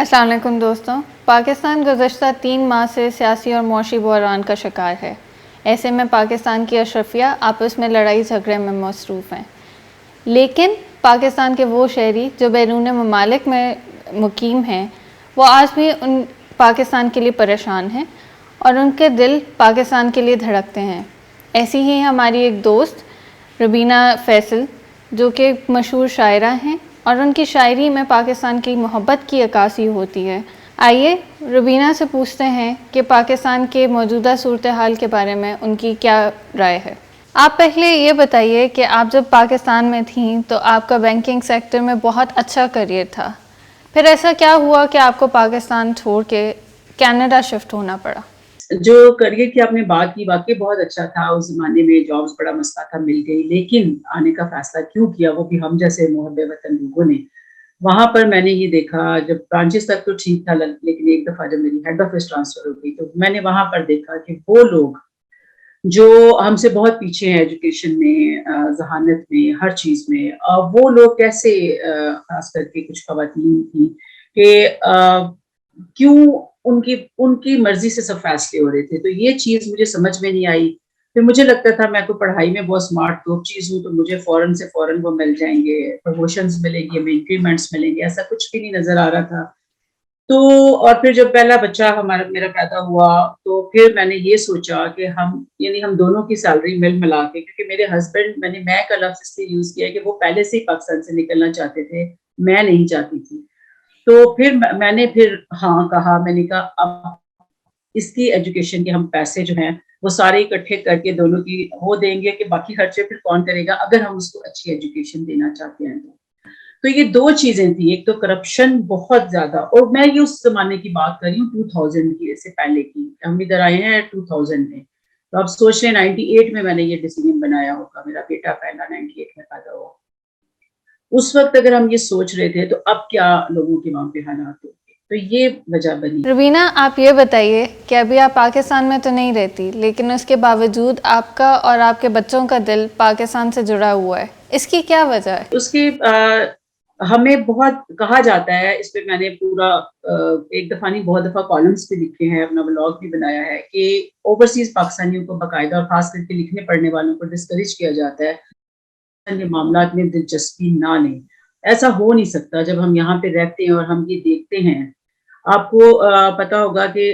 السلام علیکم دوستوں. پاکستان گزشتہ 3 ماہ سے سیاسی اور معاشی بحران کا شکار ہے. ایسے میں پاکستان کی اشرفیہ آپس میں لڑائی جھگڑے میں مصروف ہیں. لیکن پاکستان کے وہ شہری جو بیرون ممالک میں مقیم ہیں وہ آج بھی ان پاکستان کے لیے پریشان ہیں اور ان کے دل پاکستان کے لیے دھڑکتے ہیں. ایسی ہی ہماری ایک دوست ربینہ فیصل جو کہ مشہور شاعرہ ہیں اور ان کی شاعری میں پاکستان کی محبت کی عکاسی ہوتی ہے. آئیے ربینہ سے پوچھتے ہیں کہ پاکستان کے موجودہ صورتحال کے بارے میں ان کی کیا رائے ہے. آپ پہلے یہ بتائیے کہ آپ جب پاکستان میں تھیں تو آپ کا بینکنگ سیکٹر میں بہت اچھا کریئر تھا. پھر ایسا کیا ہوا کہ آپ کو پاکستان چھوڑ کے کینیڈا شفٹ ہونا پڑا؟ جو کریئر کی آپ نے بات کی واقعی بہت اچھا تھا. اس زمانے میں جابس بڑا مسئلہ تھا, مل گئی, لیکن آنے کا فیصلہ کیوں کیا وہ بھی ہم جیسے محب وطن لوگوں نے. وہاں پر میں نے یہ دیکھا, جب برانچز تک تو ٹھیک تھا, لیکن ایک دفعہ جب میری ہیڈ آفس ٹرانسفر ہو گئی تو میں نے وہاں پر دیکھا کہ وہ لوگ جو ہم سے بہت پیچھے ہیں ایجوکیشن میں, ذہانت میں, ہر چیز میں, وہ لوگ کیسے, خاص کر کے کچھ خواتین تھیں کہ کیوں ان کی مرضی سے سب فیصلے ہو رہے تھے. تو یہ چیز مجھے سمجھ میں نہیں آئی. پھر مجھے لگتا تھا میں تو پڑھائی میں بہت اسمارٹ تو چیز ہوں, تو مجھے فوراً سے فوراً وہ مل جائیں گے, پروموشنز ملیں گے, انکریمنٹس ملیں گے. ایسا کچھ بھی نہیں نظر آ رہا تھا. تو اور پھر جب پہلا بچہ میرا پیدا ہوا تو پھر میں نے یہ سوچا کہ ہم دونوں کی سیلری ملا کے, کیونکہ میرے ہسبینڈ, میں کا لفظ اس لیے یوز کیا کہ وہ پہلے سے ہی پاکستان سے نکلنا چاہتے تھے, میں نہیں چاہتی تھی. تو پھر میں نے ہاں کہا. میں نے کہا اب اس کی ایجوکیشن کے ہم پیسے جو ہیں وہ سارے اکٹھے کر کے دونوں کی وہ دیں گے کہ باقی خرچے پھر کون کرے گا اگر ہم اس کو اچھی ایجوکیشن دینا چاہتے ہیں. تو یہ دو چیزیں تھیں, ایک تو کرپشن بہت زیادہ, اور میں یہ اس زمانے کی بات کر رہی ہوں 2000 کی, اس سے پہلے کی. ہم ادھر آئے ہیں 2000 میں, تو اب سوچ رہے 98 میں نے یہ ڈیسیجن بنایا ہوگا. میرا بیٹا پہلا 98 میں پیدا ہوا. اس وقت اگر ہم یہ سوچ رہے تھے تو اب کیا لوگوں کے وہاں پہ حالات ہوتے. تو یہ وجہ بنی. ربینہ, آپ یہ بتائیے کہ ابھی آپ پاکستان میں تو نہیں رہتی, لیکن اس کے باوجود آپ کا اور آپ کے بچوں کا دل پاکستان سے جڑا ہوا ہے. اس کی کیا وجہ ہے؟ اس کی ہمیں بہت کہا جاتا ہے, اس پہ میں نے پورا ایک دفعہ نہیں بہت دفعہ کالمز پہ لکھے ہیں, اپنا بلاگ بھی بنایا ہے, کہ اوورسیز پاکستانیوں کو باقاعدہ اور خاص کر کے لکھنے پڑھنے والوں کو ڈسکریج کیا جاتا ہے معاملات میں دلچسپی نہ لیں. ایسا ہو نہیں سکتا. جب ہم یہاں پہ رہتے ہیں اور ہم یہ دیکھتے ہیں, آپ کو پتا ہوگا کہ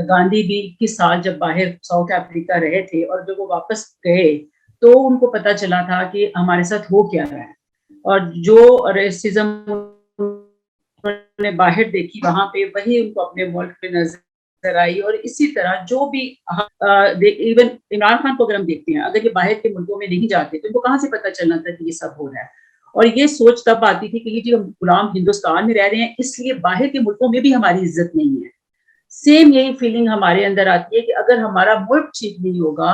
گاندھی بھی 21 سال جب باہر ساؤتھ افریقہ رہے تھے اور جب وہ واپس گئے تو ان کو پتا چلا تھا کہ ہمارے ساتھ ہو کیا رہا ہے, اور جو ریسزم نے باہر دیکھی وہاں پہ وہی ان کو اپنے ملک میں نظر آئی. اور اسی طرح جو بھی ایون عمران خان کو اگر ہم دیکھتے ہیں, اگر یہ باہر کے ملکوں میں نہیں جاتے تو ان کو کہاں سے پتا چلنا تھا کہ یہ سب ہو رہا ہے. اور یہ سوچ تب آتی تھی کہ یہ جو ہم غلام ہندوستان میں رہ رہے ہیں اس لیے باہر کے ملکوں میں بھی ہماری عزت نہیں ہے. سیم یہی فیلنگ ہمارے اندر آتی ہے کہ اگر ہمارا ملک ٹھیک نہیں ہوگا,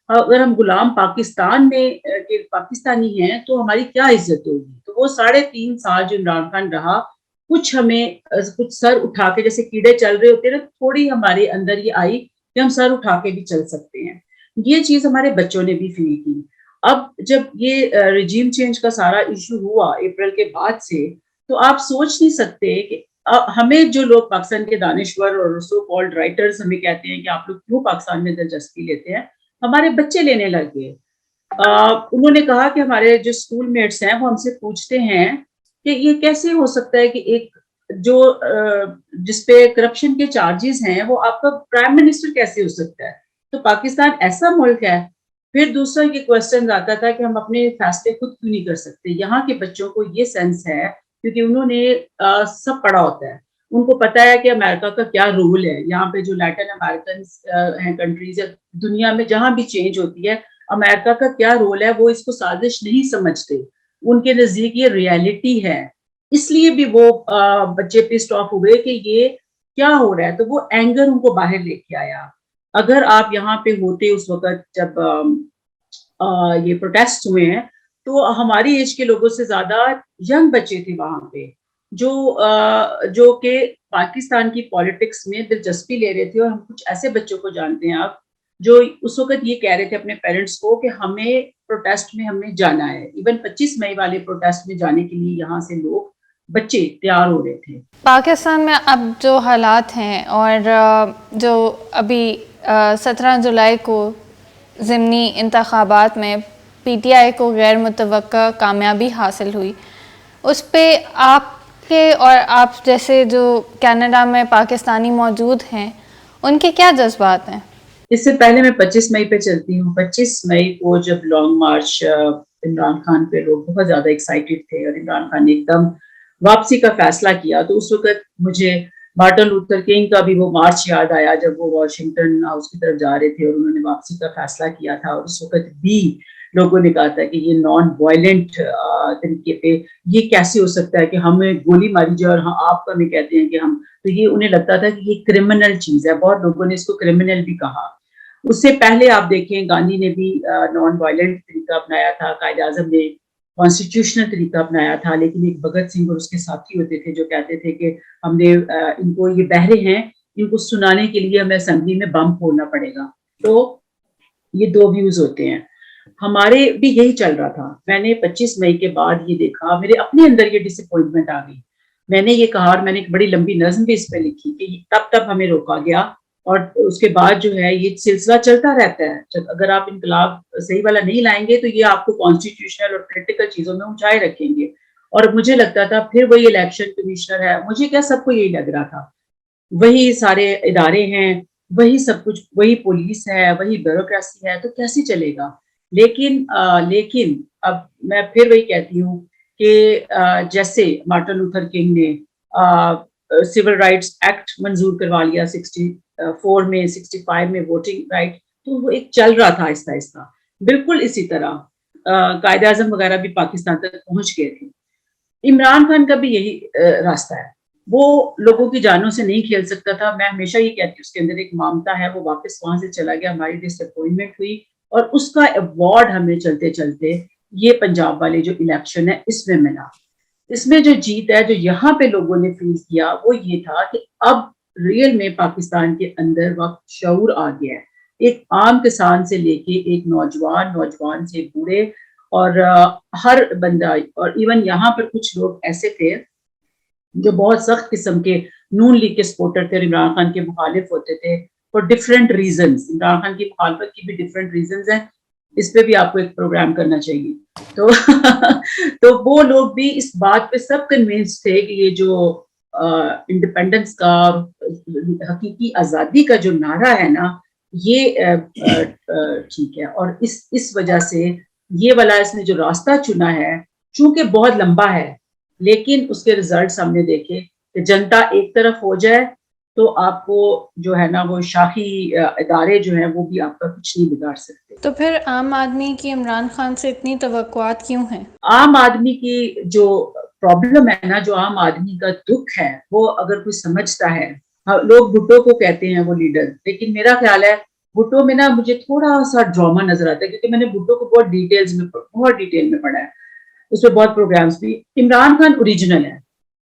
اگر ہم غلام پاکستان میں پاکستانی ہیں تو ہماری کیا عزت ہوگی. تو وہ 3.5 سال جو عمران خان رہا, کچھ سر اٹھا کے, جیسے کیڑے چل رہے ہوتے ہیں نا, تھوڑی ہمارے اندر یہ آئی کہ ہم سر اٹھا کے بھی چل سکتے ہیں. یہ چیز ہمارے بچوں نے بھی فیل کی. اب جب یہ رجیم چینج کا سارا ایشو ہوا اپریل کے بعد سے, تو آپ سوچ نہیں سکتے کہ ہمیں جو لوگ پاکستان کے دانشور اور سو کالڈ رائٹرز ہمیں کہتے ہیں کہ آپ لوگ کیوں پاکستان میں دلچسپی لیتے ہیں, ہمارے بچے لینے لگ گئے. انہوں نے کہا کہ ہمارے جو اسکول میٹس ہیں وہ ہم سے پوچھتے ہیں کہ یہ کیسے ہو سکتا ہے کہ ایک جو جس پہ کرپشن کے چارجز ہیں وہ آپ کا پرائم منسٹر کیسے ہو سکتا ہے. تو پاکستان ایسا ملک ہے. پھر دوسرا یہ کوشچن آتا تھا کہ ہم اپنے فیصلے خود کیوں نہیں کر سکتے. یہاں کے بچوں کو یہ سینس ہے کیونکہ انہوں نے سب پڑھا ہوتا ہے, ان کو پتا ہے کہ امریکہ کا کیا رول ہے. یہاں پہ جو لیٹن امریکنس ہیں کنٹریز, دنیا میں جہاں بھی چینج ہوتی ہے امریکہ کا کیا رول ہے, وہ اس کو سازش نہیں سمجھتے. ان کے نزدیک یہ ریالٹی ہے. اس لیے بھی وہ بچے پسڈ آف ہوئے کہ یہ کیا ہو رہا ہے. تو وہ اینگر ان کو باہر لے کے آیا. اگر آپ یہاں پہ ہوتے اس وقت جب یہ پروٹیسٹ ہوئے ہیں, تو ہماری ایج کے لوگوں سے زیادہ ینگ بچے تھے وہاں پہ جو کہ پاکستان کی پالیٹکس میں دلچسپی لے رہے تھے. اور ہم کچھ ایسے بچوں کو جانتے ہیں آپ جو اس وقت یہ کہہ رہے تھے اپنے پیرنٹس کو کہ ہمیں پروٹیسٹ میں ہمیں جانا ہے. ایون 25 مئی والے پروٹیسٹ میں جانے کے لیے یہاں سے لوگ بچے تیار ہو رہے تھے. پاکستان میں اب جو حالات ہیں اور جو ابھی 17 جولائی کو ضمنی انتخابات میں پی ٹی آئی کو غیر متوقع کامیابی حاصل ہوئی، اس پہ آپ کے اور آپ جیسے جو کینیڈا میں پاکستانی موجود ہیں ان کے کیا جذبات ہیں؟ اس سے پہلے میں 25 مئی پہ چلتی ہوں. 25 مئی کو جب لانگ مارچ عمران خان پہ لوگ بہت زیادہ ایکسائٹیڈ تھے اور عمران خان نے ایک دم واپسی کا فیصلہ کیا، تو اس وقت مجھے مارٹن لوتھر کنگ کا بھی وہ مارچ یاد آیا جب وہ واشنگٹن ہاؤس کی طرف جا رہے تھے اور انہوں نے واپسی کا فیصلہ کیا تھا. اور اس وقت بھی لوگوں نے کہا تھا کہ یہ نان وائلنٹ طریقے پہ یہ کیسے ہو سکتا ہے کہ ہمیں گولی ماری جائے اور آپ کو ہمیں کہتے ہیں کہ ہم، تو یہ انہیں لگتا تھا کہ یہ کرمنل چیز ہے. بہت لوگوں نے اس کو کرمنل بھی کہا. اس سے پہلے آپ دیکھیں گاندھی نے بھی نان وائلنٹ طریقہ اپنایا تھا، قائد اعظم نے کانسٹیٹیوشنل طریقہ اپنایا تھا، لیکن ایک بھگت سنگھ اور اس کے ساتھی ہوتے تھے جو کہتے تھے کہ ہم نے ان کو، یہ بہرے ہیں، ان کو سنانے کے لیے ہمیں اسمبلی میں بم پھوڑنا پڑے گا. تو یہ دو ویوز ہوتے ہیں. ہمارے بھی یہی چل رہا تھا. میں نے 25 مئی کے بعد یہ دیکھا، میرے اپنے اندر یہ ڈس اپوائنٹمنٹ آ گئی. میں نے یہ کہا اور میں نے ایک بڑی لمبی نظم بھی اس پہ لکھی کہ تب ہمیں روکا گیا اور اس کے بعد جو ہے یہ سلسلہ چلتا رہتا ہے. اگر آپ انقلاب صحیح والا نہیں لائیں گے تو یہ آپ کو کانسٹیٹیوشنل اور پولیٹیکل چیزوں میں اونچائے رکھیں گے. اور مجھے لگتا تھا پھر وہی الیکشن کمشنر ہے، مجھے کیا سب کو یہی لگ رہا تھا، وہی سارے ادارے ہیں، وہی سب کچھ، وہی پولیس ہے، وہی بیوروکریسی ہے، تو کیسے چلے گا. لیکن اب میں پھر وہی کہتی ہوں کہ جیسے مارٹن لوتھر کنگ نے سول رائٹس ایکٹ منظور کروا لیا 64 میں، 65 میں ووٹنگ رائٹ، تو وہ ایک چل رہا تھا آہستہ آہستہ. بالکل اسی طرح قائد اعظم وغیرہ بھی پاکستان تک پہنچ گئے تھے. عمران خان کا بھی یہی راستہ ہے. وہ لوگوں کی جانوں سے نہیں کھیل سکتا تھا. میں ہمیشہ یہ کہتی ہوں اس کے اندر ایک مامتا ہے. وہ واپس وہاں سے چلا گیا، ہماری ڈس اپوائنٹمنٹ ہوئی اور اس کا ایوارڈ ہمیں چلتے چلتے یہ پنجاب والے جو الیکشن ہے اس میں ملا. اس میں جو جیت ہے جو یہاں پہ لوگوں نے فیل کیا وہ یہ تھا کہ اب ریئل میں پاکستان کے اندر وقت شعور آ گیا ہے. ایک عام کسان سے لے کے ایک نوجوان سے بوڑھے اور ہر بندہ، اور ایون یہاں پر کچھ لوگ ایسے تھے جو بہت سخت قسم کے نون لیگ کے سپورٹر تھے اور عمران خان کے مخالف ہوتے تھے for different reasons. Imran Khan کی مخالفت کی بھی ڈفرینٹ ریزنز ہیں، اس پہ بھی آپ کو ایک پروگرام کرنا چاہیے. تو وہ لوگ بھی اس بات پہ سب کنوینس تھے کہ یہ جو انڈیپینڈنس کا، حقیقی آزادی کا جو نعرہ ہے نا، یہ ٹھیک ہے. اور اس وجہ سے یہ والا اس نے جو راستہ چنا ہے چونکہ بہت لمبا ہے، لیکن اس کے ریزلٹس ہم نے دیکھے کہ جنتا ایک طرف ہو جائے تو آپ کو جو ہے نا وہ شاخی ادارے جو ہیں وہ بھی آپ کا کچھ نہیں بگاڑ سکتے. تو پھر عام آدمی کی عمران خان سے اتنی توقعات کیوں ہیں؟ عام آدمی کی جو پرابلم ہے نا، جو عام آدمی کا دکھ ہے، وہ اگر کوئی سمجھتا ہے، لوگ بھٹو کو کہتے ہیں وہ لیڈر، لیکن میرا خیال ہے بھٹو میں نا مجھے تھوڑا سا ڈراما نظر آتا ہے کیونکہ میں نے بھٹو کو بہت ڈیٹیل میں پڑھا ہے، اس میں بہت پروگرامز بھی. عمران خان اوریجنل ہے،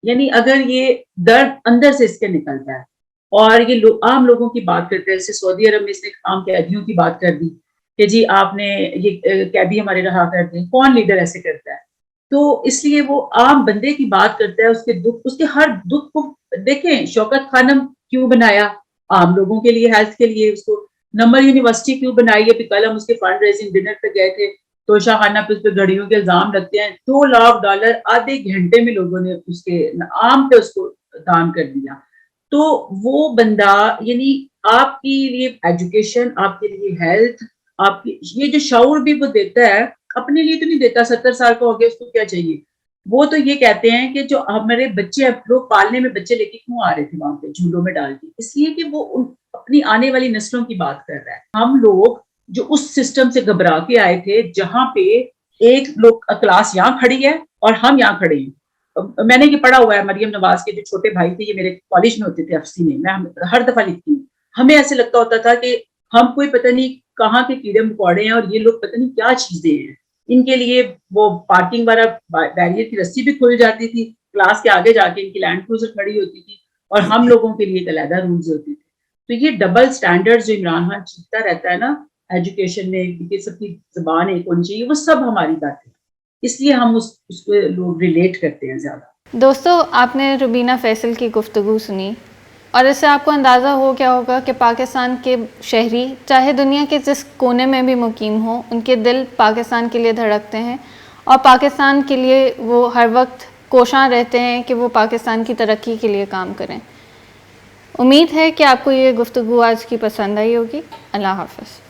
یعنی اگر یہ درد اندر سے اس کے نکلتا ہے اور یہ عام لوگوں کی بات کرتے ہیں، جیسے سعودی عرب میں اس نے عام قیدیوں کی بات کر دی کہ جی آپ نے یہ قیدی ہمارے رہا کر دیں، کون لیڈر ایسے کرتا ہے؟ تو اس لیے وہ عام بندے کی بات کرتا ہے، اس کے دکھ، اس کے ہر دکھ کو دیکھیں. شوکت خانم کیوں بنایا؟ عام لوگوں کے لیے، ہیلتھ کے لیے. اس کو نمبر یونیورسٹی کیوں بنائی ہے؟ کل ہم اس کے فنڈ ریزنگ ڈنر پہ گئے تھے تو شاہ خانہ پہ اس پہ گھڑیوں کے الزام لگتے ہیں. $2 لاکھ آدھے گھنٹے میں لوگوں نے اس کے عام پہ اس کو دان کر دیا. تو وہ بندہ، یعنی آپ کے لیے ایجوکیشن، آپ کے لیے ہیلتھ، آپ کی یہ جو شعور بھی وہ دیتا ہے، اپنے لیے تو نہیں دیتا. 70 سال کا ہو گیا، اس کو کیا چاہیے؟ وہ تو یہ کہتے ہیں کہ جو ہمارے بچے، لوگ پالنے میں بچے لے کے کیوں آ رہے تھے وہاں پہ جھولوں میں ڈال کے؟ اس لیے کہ وہ اپنی آنے والی نسلوں کی بات کر رہا ہے. ہم لوگ جو اس سسٹم سے گھبرا کے آئے تھے جہاں پہ ایک لوگ کلاس یہاں کھڑی ہے اور ہم یہاں کھڑے ہیں. میں نے یہ پڑھا ہوا ہے، مریم نواز کے جو چھوٹے بھائی تھے، یہ میرے کالج میں ہوتے تھے افسی میں ہر دفعہ لکھتی ہوں. ہمیں ایسے لگتا ہوتا تھا کہ ہم کوئی پتہ نہیں کہاں کے کیڑے مکوڑے ہیں اور یہ لوگ پتہ نہیں کیا چیزیں ہیں. ان کے لیے وہ پارکنگ والا بیریئر کی رسی بھی کھل جاتی تھی، کلاس کے آگے جا کے ان کی لینڈ کروزر کھڑی ہوتی تھی اور ہم لوگوں کے لیے علیحدہ رولز ہوتے تھے. تو یہ ڈبل سٹینڈرڈ جو عمران خان چیختا رہتا ہے نا ایجوکیشن میں، کہ سب کی زبان ایک ہونی چاہیے، وہ سب ہماری باتیں، اس لیے ہم اس کو لوگ ریلیٹ کرتے ہیں زیادہ. دوستو آپ نے روبینہ فیصل کی گفتگو سنی اور اس سے آپ کو اندازہ ہو گیا ہوگا کہ پاکستان کے شہری چاہے دنیا کے جس کونے میں بھی مقیم ہوں ان کے دل پاکستان کے لیے دھڑکتے ہیں اور پاکستان کے لیے وہ ہر وقت کوشاں رہتے ہیں کہ وہ پاکستان کی ترقی کے لیے کام کریں۔ امید ہے کہ آپ کو یہ گفتگو آج کی پسند آئی ہوگی۔ اللہ حافظ۔